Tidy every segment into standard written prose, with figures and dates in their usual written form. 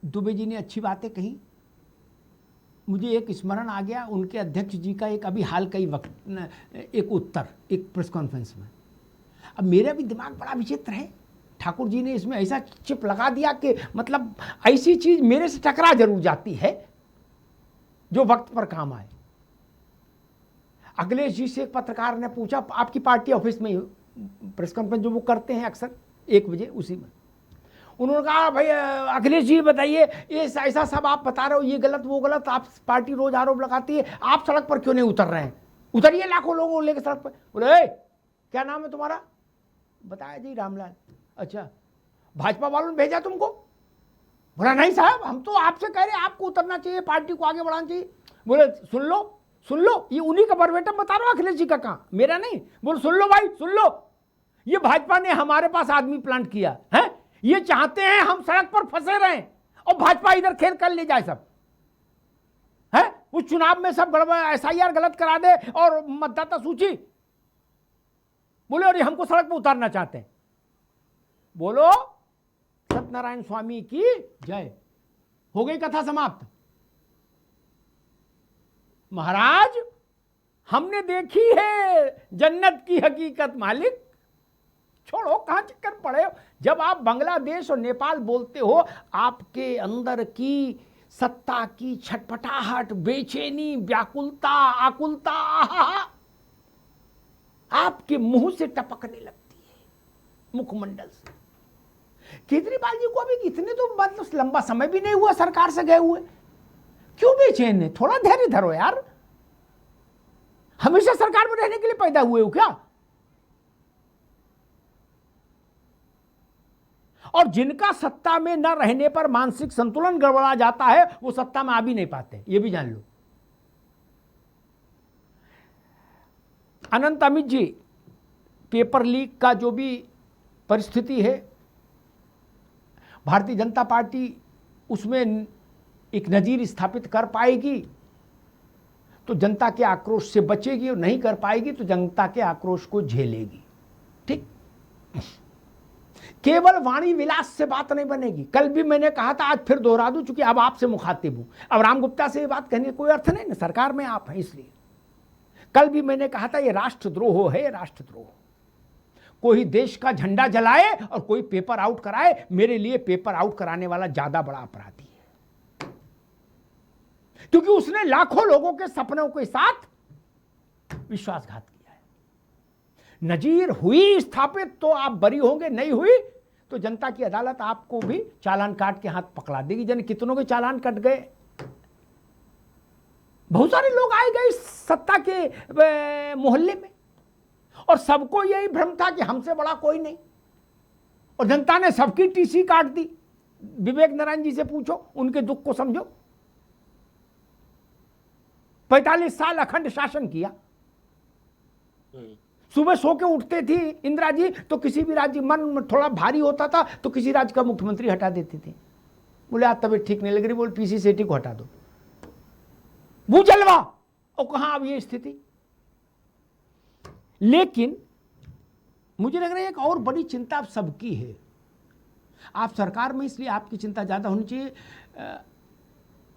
दुबे जी ने अच्छी बातें कही। मुझे एक स्मरण आ गया उनके अध्यक्ष जी का, एक अभी हाल का ही वक्त एक उत्तर एक प्रेस कॉन्फ्रेंस में। अब मेरा भी दिमाग बड़ा विचित्र है, ठाकुर जी ने इसमें ऐसा चिप लगा दिया कि मतलब ऐसी चीज मेरे से टकरा जरूर जाती है जो वक्त पर काम आए। अखिलेश जी से एक पत्रकार ने पूछा, आपकी पार्टी ऑफिस में प्रेस कॉन्फ्रेंस जो वो करते हैं अक्सर 1 बजे, उसी में उन्होंने कहा, भाई अखिलेश जी बताइए, ये ऐसा सब आप बता रहे हो, ये गलत वो गलत, आप पार्टी रोज आरोप लगाती है, आप सड़क पर क्यों नहीं उतर रहे हैं? उतरिए लाखों लोगों को लेकर सड़क पर। बोले क्या नाम है तुम्हारा? बताया जी रामलाल। अच्छा, भाजपा वालों ने भेजा तुमको? बोला नहीं साहब, हम तो आपसे कह रहे हैं आपको उतरना चाहिए, पार्टी को आगे बढ़ाना चाहिए। बोले सुन लो, ये उन्हीं का वर्बेटम बता रहा हूं, अखिलेश जी का कहा, मेरा नहीं। बोले सुन लो भाई सुन लो, ये भाजपा ने हमारे पास आदमी प्लांट किया है, ये चाहते हैं हम सड़क पर फंसे रहें और भाजपा इधर खेल कर ले जाए सब है, उस चुनाव में सब गड़बड़ SIR गलत करा दे और मतदाता सूची। बोले और ये हमको सड़क पर उतारना चाहते हैं। बोलो सत्यनारायण स्वामी की जय। हो गई कथा समाप्त। महाराज हमने देखी है जन्नत की हकीकत मालिक, छोड़ो कहां चक्कर पड़े हो। जब आप बांग्लादेश और नेपाल बोलते हो, आपके अंदर की सत्ता की छटपटाहट, बेचैनी, व्याकुलता, आकुलता आपके मुंह से टपकने लगती है, मुखमंडल से। केजरीवाल जी को अभी इतने तो मतलब लंबा समय भी नहीं हुआ सरकार से गए हुए, क्यों बेचैन है? थोड़ा धैर्य धरो यार, हमेशा सरकार में रहने के लिए पैदा हुए हो क्या? और जिनका सत्ता में न रहने पर मानसिक संतुलन गड़बड़ा जाता है, वो सत्ता में आ भी नहीं पाते, ये भी जान लो। अनंत अमित जी, पेपर लीक का जो भी परिस्थिति है, भारतीय जनता पार्टी उसमें एक नजीर स्थापित कर पाएगी तो जनता के आक्रोश से बचेगी, और नहीं कर पाएगी तो जनता के आक्रोश को झेलेगी। ठीक, केवल वाणी विलास से बात नहीं बनेगी। कल भी मैंने कहा था, आज फिर दोहरा दूं, चूंकि अब आपसे मुखातिब हूं। अब राम गुप्ता से ये बात कहने का कोई अर्थ नहीं ना, सरकार में आप हैं इसलिए। कल भी मैंने कहा था, ये राष्ट्रद्रोह है, राष्ट्रद्रोह। कोई देश का झंडा जलाए और कोई पेपर आउट कराए, मेरे लिए पेपर आउट कराने वाला ज्यादा बड़ा अपराधी है, क्योंकि उसने लाखों लोगों के सपनों के साथ विश्वासघात किया है। नजीर हुई स्थापित तो आप बरी होंगे, नहीं हुई तो जनता की अदालत आपको भी चालान काट के हाथ पकड़ा देगी। जन कितनों के चालान कट गए, बहुत सारे लोग आए गए सत्ता के मोहल्ले में, और सबको यही भ्रम था कि हमसे बड़ा कोई नहीं, और जनता ने सबकी TC काट दी। विवेक नारायण जी से पूछो, उनके दुख को समझो। 45 साल अखंड शासन किया। सुबह सो के उठते थी इंदिरा जी तो किसी भी राज्य मन थोड़ा भारी होता था तो किसी राज्य का मुख्यमंत्री हटा देती थी। बोले आज तबीयत ठीक नहीं लग रही, बोल PC सेठी को हटा दो, वो जलवा। और कहां अब ये स्थिति। लेकिन मुझे लग रहा है एक और बड़ी चिंता आप सबकी है, आप सरकार में, इसलिए आपकी चिंता ज्यादा होनी चाहिए।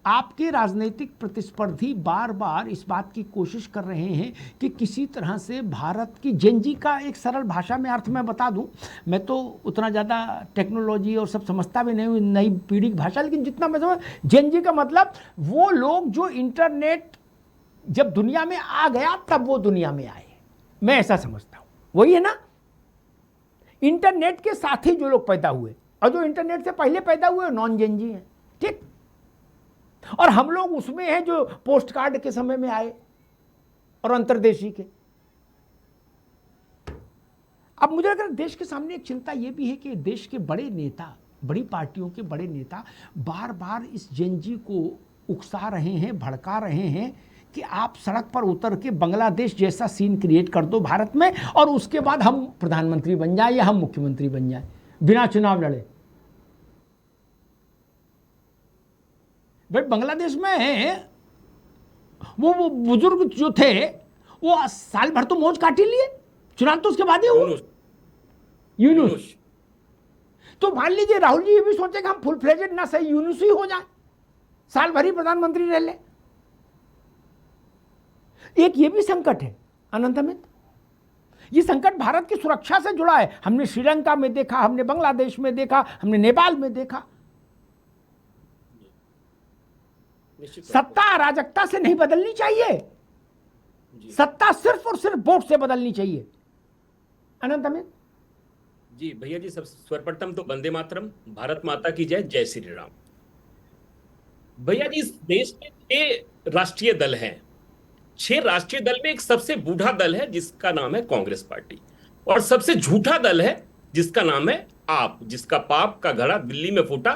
आपके राजनीतिक प्रतिस्पर्धी बार बार इस बात की कोशिश कर रहे हैं कि किसी तरह से भारत की जेनजी का एक सरल भाषा में अर्थ मैं बता दूं, मैं तो उतना ज़्यादा टेक्नोलॉजी और सब समझता भी नहीं हूँ, नई पीढ़ी की भाषा, लेकिन जितना मैं समझ, जेनजी का मतलब वो लोग जो इंटरनेट जब दुनिया में आ गया तब वो दुनिया में आए, मैं ऐसा समझता हूँ। वही है ना, इंटरनेट के साथ ही जो लोग पैदा हुए, और जो इंटरनेट से पहले पैदा हुए नॉन जेनजी हैं। ठीक, और हम लोग उसमें हैं जो पोस्ट कार्ड के समय में आए और अंतर्देशी के। अब मुझे लगता है देश के सामने एक चिंता यह भी है कि देश के बड़े नेता, बड़ी पार्टियों के बड़े नेता बार बार इस जेनजी को उकसा रहे हैं, भड़का रहे हैं कि आप सड़क पर उतर के बांग्लादेश जैसा सीन क्रिएट कर दो भारत में, और उसके बाद हम प्रधानमंत्री बन जाए या हम मुख्यमंत्री बन जाए बिना चुनाव लड़े। भाई बांग्लादेश में वो बुजुर्ग जो थे वो साल भर तो मौज काट ही लिए, चुनाव तो उसके बाद ही हुआ। यूनुस तो मान लीजिए राहुल जी ये भी सोचे कि हम फुल फ्लेजेड ना सही यूनिसी हो जाए, साल भर ही प्रधानमंत्री रह ले। एक ये भी संकट है अनंत अमित, ये संकट भारत की सुरक्षा से जुड़ा है। हमने श्रीलंका में देखा, हमने बांग्लादेश में देखा, हमने नेपाल में देखा। सत्ता अराजकता से नहीं बदलनी चाहिए, सत्ता सिर्फ और सिर्फ वोट से बदलनी चाहिए। अनंत अमित जी भैया जी, सब सर्वप्रथम तो वंदे मातरम, भारत माता की जय, जय श्री राम। भैया जी, इस देश में 6 राष्ट्रीय दल हैं। 6 राष्ट्रीय दल में एक सबसे बूढ़ा दल है जिसका नाम है कांग्रेस पार्टी, और सबसे झूठा दल है जिसका नाम है आप, जिसका पाप का घड़ा दिल्ली में फूटा,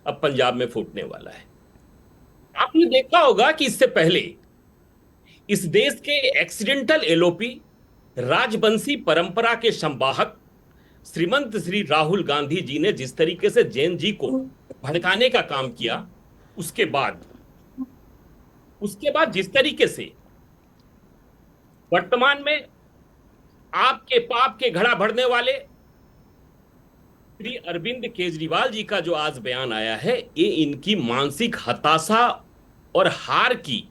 अब पंजाब में फूटने वाला है। आपने देखा होगा कि इससे पहले इस देश के एक्सीडेंटल एलओपी, राजवंशी परंपरा के संवाहक श्रीमंत श्री राहुल गांधी जी ने जिस तरीके से जैन जी को भड़काने का काम किया, उसके बाद जिस तरीके से वर्तमान में आपके पाप के घड़ा भरने वाले श्री अरविंद केजरीवाल जी का जो आज बयान आया है, ये इनकी मानसिक हताशा और हार की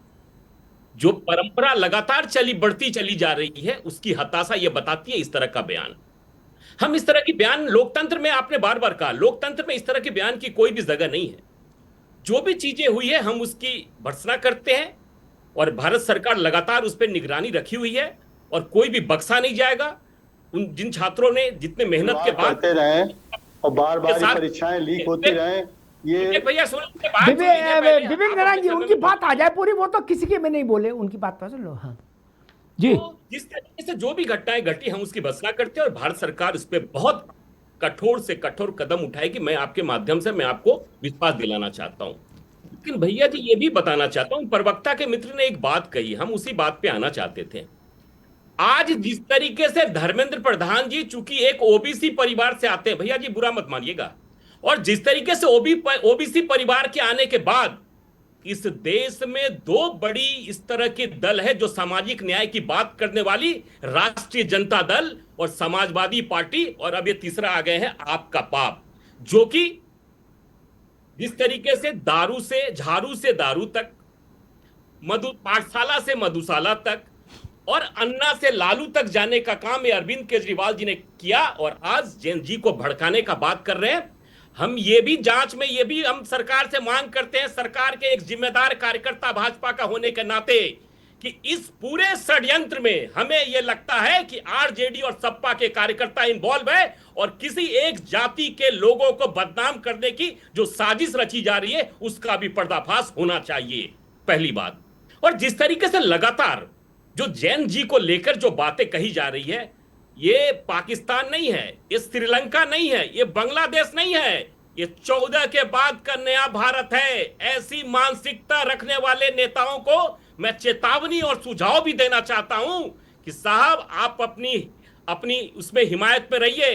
जो परंपरा लगातार बढ़ती चली जा रही है, उसकी हताशा ये बताती है इस तरह का बयान। हम इस तरह की बयान लोकतंत्र में, आपने बार बार कहा, लोकतंत्र में इस तरह के बयान की कोई भी जगह नहीं है। जो भी चीजें हुई है हम उसकी भर्त्सना करते हैं, और भारत सरकार लगातार उस पर निगरानी रखी हुई है, और कोई भी बख्शा नहीं जाएगा। उन जिन छात्रों ने जितने मेहनत के बाद करते रहे और बार बार परीक्षाएं लीक होती रहे, ये भैया विवेक नारायण जी उनकी बात आ जाए पूरी, वो तो किसी के में नहीं बोले, उनकी बात पर चलो। हाँ जी, तो जिस तरीके से जो भी घटनाएं घटी हम उसकी भर्त्सना करते हैं, और भारत सरकार इस पे बहुत कठोर से कठोर कदम उठाएगी। मैं आपके माध्यम से मैं आपको विश्वास दिलाना चाहता हूं। लेकिन भैया जी ये भी बताना चाहता हूं, प्रवक्ता के मित्र ने एक बात कही, हम उसी बात पे आना चाहते थे। आज जिस तरीके से धर्मेंद्र प्रधान जी चूंकि एक ओबीसी परिवार से आते हैं, भैया जी बुरा मत मानिएगा, और जिस तरीके से ओबीसी परिवार के आने के बाद इस देश में 2 बड़ी इस तरह के दल है जो सामाजिक न्याय की बात करने वाली, राष्ट्रीय जनता दल और समाजवादी पार्टी, और अब ये तीसरा आ गए हैं आपका पाप, जो कि जिस तरीके से दारू से झाड़ू से दारू तक, पाठशाला से मधुशाला तक, और अन्ना से लालू तक जाने का काम ये अरविंद केजरीवाल जी ने किया, और आज जैन जी को भड़काने का बात कर रहे हैं। हम ये भी जांच में ये भी हम सरकार से मांग करते हैं, सरकार के एक जिम्मेदार कार्यकर्ता भाजपा का होने के नाते, कि इस पूरे षड्यंत्र में हमें यह लगता है कि आरजेडी और सपा के कार्यकर्ता इन्वॉल्व है, और किसी एक जाति के लोगों को बदनाम करने की जो साजिश रची जा रही है उसका भी पर्दाफाश होना चाहिए, पहली बात। और जिस तरीके से लगातार जो जैन जी को लेकर जो बातें कही जा रही है, ये पाकिस्तान नहीं है, ये श्रीलंका नहीं है, ये बांग्लादेश नहीं है, ये 14 के बाद का नया भारत है। ऐसी मानसिकता रखने वाले नेताओं को मैं चेतावनी और सुझाव भी देना चाहता हूं कि साहब आप अपनी उसमें हिमायत में रहिए।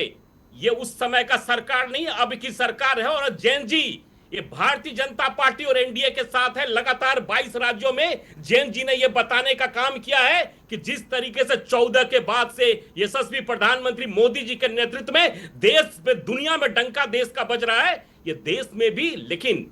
ये उस समय का सरकार नहीं, अब की सरकार है, और जैन जी ये भारतीय जनता पार्टी और एनडीए के साथ है। लगातार 22 राज्यों में जैन जी ने यह बताने का काम किया है कि जिस तरीके से 14 के बाद से यशस्वी प्रधानमंत्री मोदी जी के नेतृत्व में देश में, दुनिया में डंका देश का बज रहा है, ये देश में भी, लेकिन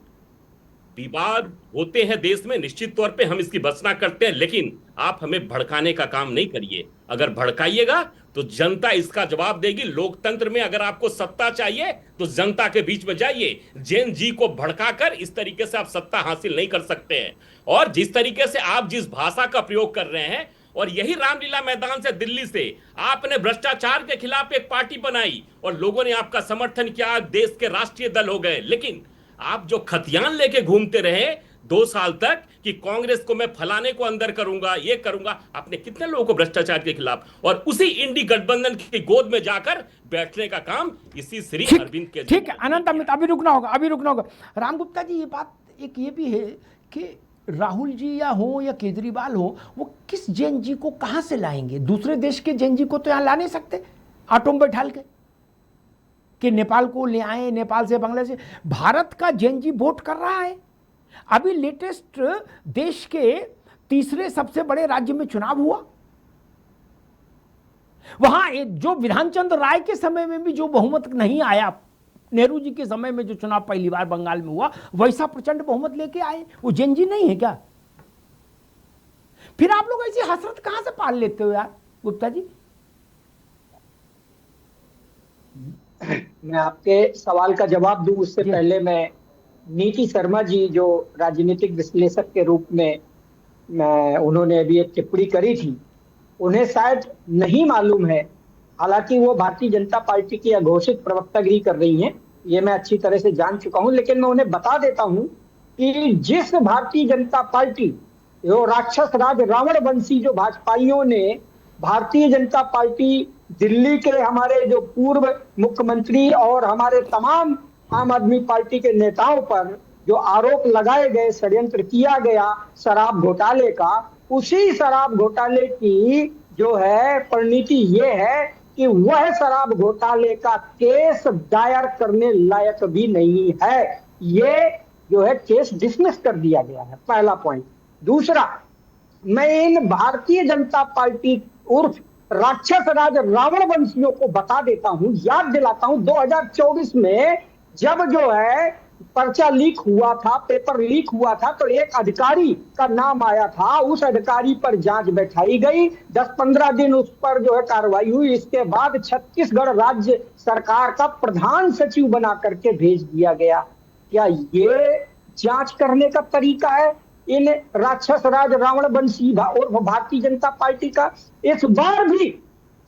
विवाद होते हैं देश में, निश्चित तौर पे हम इसकी भर्त्सना करते हैं, लेकिन आप हमें भड़काने का काम नहीं करिए। अगर भड़काइएगा तो जनता इसका जवाब देगी। लोकतंत्र में अगर आपको सत्ता चाहिए तो जनता के बीच में जाइए। जैन जी को भड़काकर इस तरीके से आप सत्ता हासिल नहीं कर सकते हैं। और जिस तरीके से आप जिस भाषा का प्रयोग कर रहे हैं, और यही रामलीला मैदान से दिल्ली से आपने भ्रष्टाचार के खिलाफ एक पार्टी बनाई और लोगों ने आपका समर्थन किया, देश के राष्ट्रीय दल हो गए, लेकिन आप जो खतियान लेके घूमते रहे 2 साल तक कि कांग्रेस को मैं फलाने को अंदर करूंगा, ये करूंगा, आपने कितने लोगों को भ्रष्टाचार के खिलाफ, और उसी इंडी गठबंधन की गोद में जाकर बैठने का काम इसी श्री अरविंद के। ठीक है अनंत अमित, अभी रुकना होगा। राम गुप्ता जी, ये बात एक ये भी है कि राहुल जी या हो या केजरीवाल हो, वो किस जैन जी को कहां से लाएंगे? दूसरे देश के जैन जी को तो यहां ला नहीं सकते ऑटो में बैठाल के, कि नेपाल को ले आए, नेपाल से बांग्लादेश से। भारत का जैन जी वोट कर रहा है। अभी लेटेस्ट देश के तीसरे सबसे बड़े राज्य में चुनाव हुआ, वहां जो विधानचंद्र राय के समय में भी जो बहुमत नहीं आया नेहरू जी के समय में जो चुनाव पहली बार बंगाल में हुआ वैसा प्रचंड बहुमत लेके आए। वो जेनजी नहीं है क्या? फिर आप लोग ऐसी हसरत कहां से पाल लेते हो यार गुप्ता जी? मैं आपके सवाल का जवाब दूं उससे पहले मैं नीति शर्मा जी जो राजनीतिक विश्लेषक के रूप में उन्होंने अभी एक टिप्पणी करी थी, उन्हें शायद नहीं मालूम है, हालांकि वो भारतीय जनता पार्टी की अघोषित प्रवक्तागिरी कर रही हैं, ये मैं अच्छी तरह से जान चुका हूं, लेकिन मैं उन्हें बता देता हूं कि जिस भारतीय जनता पार्टी, जो राक्षस राज रावण वंशी जो भाजपाइयों ने भारतीय जनता पार्टी, दिल्ली के हमारे जो पूर्व मुख्यमंत्री और हमारे तमाम आम आदमी पार्टी के नेताओं पर जो आरोप लगाए गए, षड्यंत्र किया गया शराब घोटाले का, उसी शराब घोटाले की जो है परिणति ये है कि वह शराब घोटाले का केस दायर करने लायक भी नहीं है। ये जो है केस डिसमिस कर दिया गया है, पहला पॉइंट। दूसरा, मैं इन भारतीय जनता पार्टी उर्फ राक्षस राज रावण वंशियों को बता देता हूं, याद दिलाता हूं, 2024 में जब जो है पर्चा लीक हुआ था, पेपर लीक हुआ था, तो एक अधिकारी का नाम आया था, उस अधिकारी पर जांच बैठाई गई, 10-15 दिन उस पर जो है कार्रवाई हुई। इसके बाद छत्तीसगढ़ राज्य सरकार का प्रधान सचिव बना करके भेज दिया गया। क्या ये जांच करने का तरीका है इन राक्षस राज रावण वंशी और भारतीय जनता पार्टी का? इस बार भी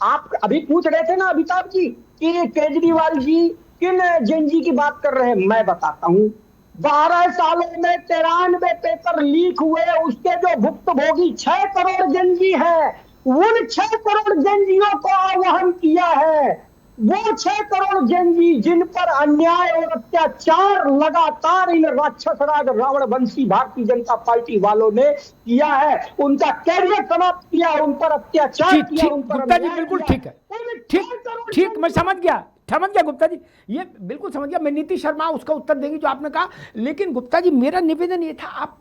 आप अभी पूछ रहे थे ना अमिताभ जी कि केजरीवाल जी किन जेनजी की बात कर रहे हैं, मैं बताता हूं। 12 सालों में 93 पेपर लीक हुए, उसके जो भुक्तभोगी 6 करोड़ जेनजी है, उन 6 करोड़ जेनजियों को आह्वान किया है। वो 6 करोड़ जेनजी जिन पर अन्याय और अत्याचार लगातार इन राक्षस राज रावण वंशी भारतीय जनता पार्टी वालों ने किया है, उनका कैरियर समाप्त किया, उन पर अत्याचार किया, उन पर गुप्ता जी बिल्कुल ठीक है, ठीक मैं समझ गया गुप्ता जी, ये बिल्कुल समझ गया मैं। नीति शर्मा उसका उत्तर देंगी जो आपने कहा, लेकिन गुप्ता जी मेरा निवेदन ये था, आप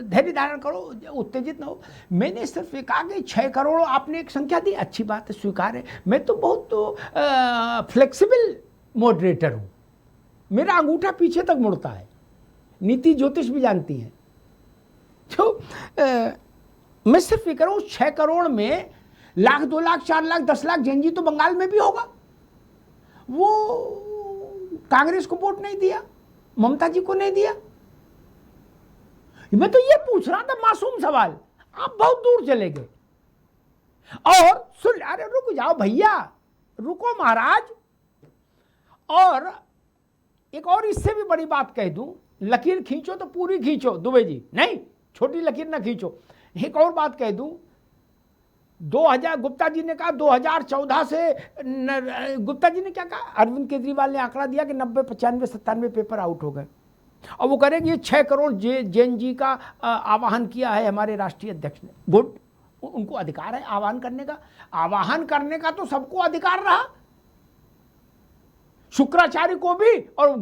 धैर्य धारण करो, उत्तेजित ना हो। मैंने सिर्फ ये कहा कि 6 करोड़ आपने एक संख्या दी, अच्छी बात है, स्वीकार है। मैं तो बहुत फ्लेक्सिबल मॉडरेटर हूँ, मेरा अंगूठा पीछे तक मुड़ता है, नीति ज्योतिष भी जानती हैं। तो मैं सिर्फ ये कह रहा हूँ 6 करोड़ में 1,00,000, 2,00,000, 4,00,000, 10,00,000 जेनजी तो बंगाल में भी होगा। वो कांग्रेस को वोट नहीं दिया, ममता जी को नहीं दिया। मैं तो ये पूछ रहा था मासूम सवाल, आप बहुत दूर चले गए। और सुन, अरे रुक जाओ भैया, रुको महाराज। और एक और इससे भी बड़ी बात कह दूं, लकीर खींचो तो पूरी खींचो दुबे जी, नहीं छोटी लकीर ना खींचो। एक और बात कह दूं, 2000 गुप्ता जी ने कहा 2014 से, गुप्ता जी ने क्या कहा, अरविंद केजरीवाल ने आंकड़ा दिया कि 90, 95, 97 पेपर आउट हो गए। और वो करेंगे ये 6 करोड़ जैन जी का आवाहन किया है हमारे राष्ट्रीय अध्यक्ष ने। गुड, उनको अधिकार है आह्वान करने का, आवाहन करने का तो सबको अधिकार रहा, शुक्राचार्य को भी और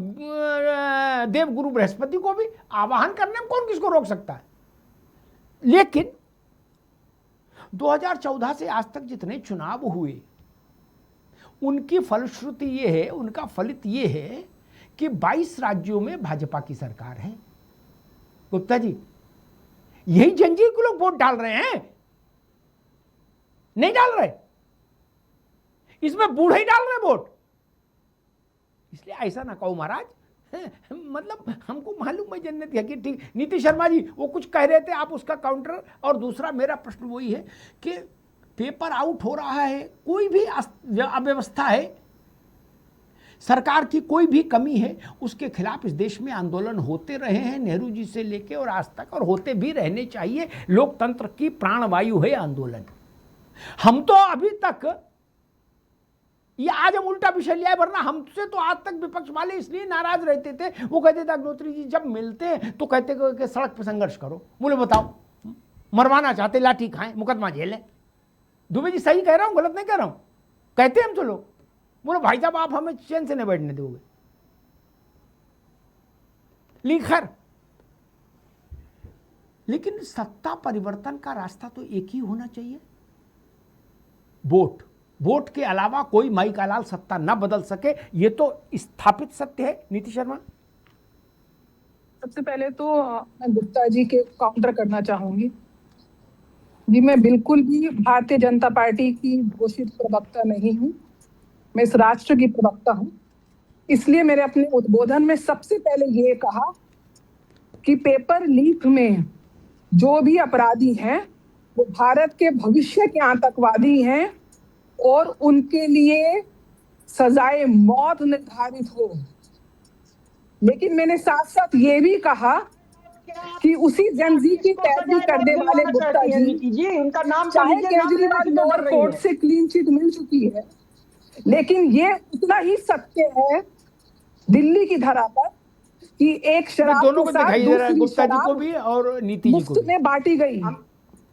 देवगुरु बृहस्पति को भी आवाहन करने में कौन किसको रोक सकता है। लेकिन 2014 से आज तक जितने चुनाव हुए उनकी फलश्रुति ये है, उनका फलित ये है कि 22 राज्यों में भाजपा की सरकार है। गुप्ता जी, यही जंजीर को लोग वोट डाल रहे हैं, नहीं डाल रहे, इसमें बूढ़े ही डाल रहे वोट। इसलिए ऐसा ना कहो महाराज, मतलब हमको मालूम है जन्नत है कि ठीक। नीति शर्मा जी वो कुछ कह रहे थे, आप उसका काउंटर। और दूसरा मेरा प्रश्न वही है कि पेपर आउट हो रहा है, कोई भी अव्यवस्था है, सरकार की कोई भी कमी है, उसके खिलाफ इस देश में आंदोलन होते रहे हैं नेहरू जी से लेके और आज तक, और होते भी रहने चाहिए। लोकतंत्र की प्राणवायु है आंदोलन। हम तो अभी तक, ये आज हम उल्टा विषय लिया है, वरना हमसे तो आज तक विपक्ष वाले इसलिए नाराज रहते थे, वो कहते थे अग्निहोत्री जी जब मिलते हैं तो कहते कि सड़क पर संघर्ष करो। बोले बताओ, मरवाना चाहते, लाठी खाएं, मुकदमा झेलें। दुबे जी सही कह रहा हूं, गलत नहीं कह रहा हूं, कहते हम तो लोग। बोले भाई साहब आप हमें चैन से नहीं बैठने दोगे। लिखर, लेकिन सत्ता परिवर्तन का रास्ता तो एक ही होना चाहिए, वोट। वोट के अलावा कोई माई का लाल सत्ता न बदल सके, ये तो स्थापित सत्य है। नीति शर्मा, सबसे पहले तो मैं गुप्ता जी के काउंटर करना चाहूंगी जी। मैं बिल्कुल भी भारतीय जनता पार्टी की घोषित प्रवक्ता नहीं हूँ, मैं इस राष्ट्र की प्रवक्ता हूँ। इसलिए मेरे अपने उद्बोधन में सबसे पहले ये कहा कि पेपर लीक में जो भी अपराधी हैं वो भारत के भविष्य के आतंकवादी हैं और उनके लिए सजाए मौत निर्धारित हो। लेकिन मैंने साथ साथ ये भी कहा कि उसी जेनजी की पैरवी करने वाले गुप्ता जी, उनका नाम चाहे केजरीवाल लोअर कोर्ट से क्लीन चिट मिल चुकी है, लेकिन ये उतना ही सत्य है दिल्ली की धरा पर कि एक शराब दोनों के को साथ दिखाई दे रहा है, दूसरी गुप्ता जी को शराब भी और नीति जी को मुफ्त भी। में बांटी गई।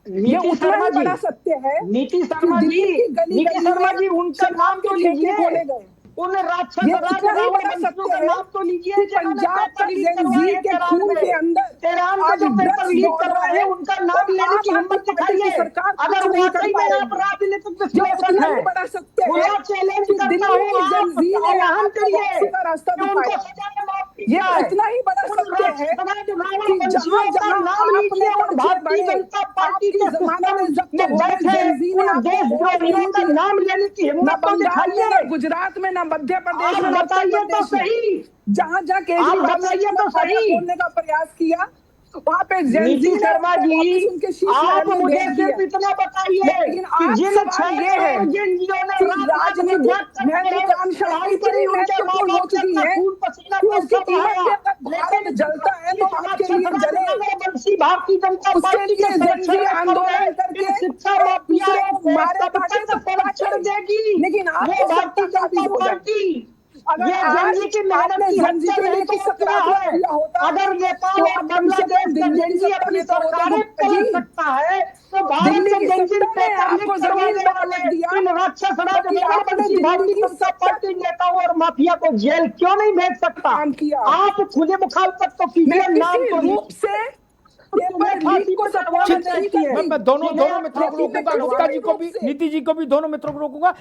ये नीति उतना शर्मा ही जी, बड़ा सत्य है नीति कि शर्मा जी, दिल्ली की गली नीति गली शर्मा में जी, उनका शराब नाम के तो ठेके लीजिए, खोले गए। उन राक्षस ये राज इतना ही रावण बड़ा वंशियों सत्य का है नाम तो लीजिए कि जिन्होंने पंजाब पेपर का लीक जेन करवाए जी हैं के तेहरान खून में। के अंदर तेहरान में आज जो पेपर ड्रग्स लीक दौड़ रहा करवाए है हैं उनका नाम और लेने की आम हिम्मत आदमी पार्टी की दिखाइए। सरकार अगर कुछ नहीं कर वाकई पा में रही आप है। राजनीतिक जो विश्लेषक उतना हैं, ही बड़ा सत्य है खुला चैलेंज कि करता दिल्ली हूँ, की जेन आप जी ने ऐलान आपको करिए वापसी का रास्ता कि उनको दिखाया। सजा मौत की ये जाए। उतना ही बड़ा उन सत्य है राक्षस राज रावण कि जहां वंशियों का जहां नाम आपने लीजिए और पर्चे भारतीय बढ़े, जनता पार्टी आपकी के जमानतें सिस्टम जब्त में हो गई, बैठे जेनजी ने उन आपको वोट देशद्रोहियों नहीं का दिया। नाम लेने की न हिम्मत तो बंगाल में, दिखाइए। न गुजरात में, न मध्य प्रदेश आप में, न उत्तर बताइए तो प्रदेश में, सही, जहां जहां आप केजरीवाल ने बताइए अपना तो खाता सही। खोलने का प्रयास किया, वहां पे जेनजी नीति ने शर्मा उनको जी, वापस उनके शीश आप महल में मुझे भेज सिर्फ दिया। इतना बताइए लेकिन कि आज जिन सवाल 6 ये है करोड़ जिनजियों ने कि रात रात भर जाग राजनीतिक करके महत्वाकांक्षाएं पढ़ाई इतनी करी, उनके माँ महत्वपूर्ण हो बाप ने चुकी अपना हैं खून पसीना कि उसकी पैसा कीमत बहाया, भी अगर भारत लेकिन जलता है तो इस आपके राक्षस लिए राज जले। रावणवंशी भारतीय जनता उसके पार्टी के लिए जेनजी संरक्षण में खड़ गए। आंदोलन करके इन शिक्षा एक दूसरे माफियाओं को को मारे तब काटे तक तो संरक्षण काटे, देगी लेकिन वो आपकी सत्ता भारतीय जनता काबिज हो जाए। पार्टी। अगर ये आज जेनजी की मेहनत आपने की जेनजी हत्या के नहीं लिए तो कुछ और क्या सकारात्मक है? किया होता अगर नेपाल तो और आप कम से बांग्लादेश कम का दिल्ली की जेनजी सत्ता अपनी में तो होते सरकारें गुप्ता पलट जी। सकता है तो भारत दिल्ली से की जेनजी सत्ता ने पेपर लीक आपको जमीन करवाने पर वाले रख दिया, इन राक्षस राज क्योंकि आपने रावणवंशी दिल्ली भारतीय की जनता सत्ता पार्टी नेताओं और माफिया को जेल क्यों नहीं भेज सकता? काम किया। आप खुले मुखालफत तो मैं कीजिए, नाम किसी तो रूप से तुम्हें पेपर लीक फांसी को पे सपोर्ट चढ़वाना ठीक, नहीं चाहती है। मैं करती, दोनों जिन्हें दोनों आप मित्रों को फांसी पे रोकूंगा, लेकिन गुप्ता जी किसी को रूप भी, से नीति जी को भी, दोनों मित्रों को रोकूंगा।